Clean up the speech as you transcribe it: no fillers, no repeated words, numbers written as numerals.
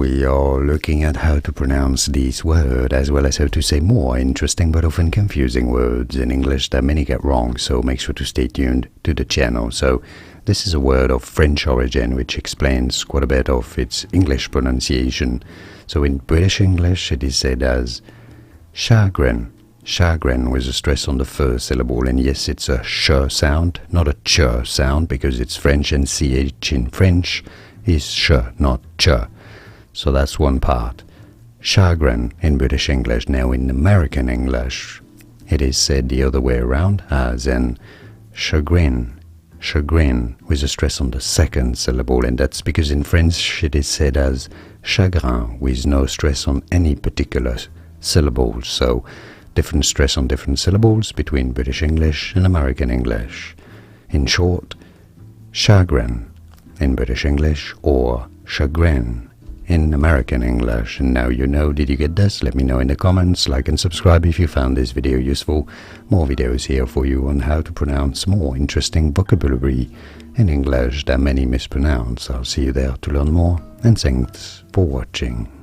we are looking at how to pronounce these words, as well as how to say more interesting but often confusing words in English that many get wrong, so make sure to stay tuned to the channel. So this is a word of French origin, which explains quite a bit of its English pronunciation. So in British English it is said as chagrin. Chagrin with a stress on the first syllable, and yes, it's a sh sound, not a ch sound, because it's French and ch in French is sh, not ch. So that's one part. Chagrin in British English. Now in American English it is said the other way around, as in chagrin. Chagrin with a stress on the second syllable, and that's because in French it is said as chagrin with no stress on any particular syllables. So different stress on different syllables between British English and American English. In short, chagrin in British English or chagrin in American English. And now you know. Did you get this? Let me know in the comments. Like and subscribe if you found this video useful. More videos here for you on how to pronounce more interesting vocabulary in English that many mispronounce. I'll see you there to learn more, and thanks for watching.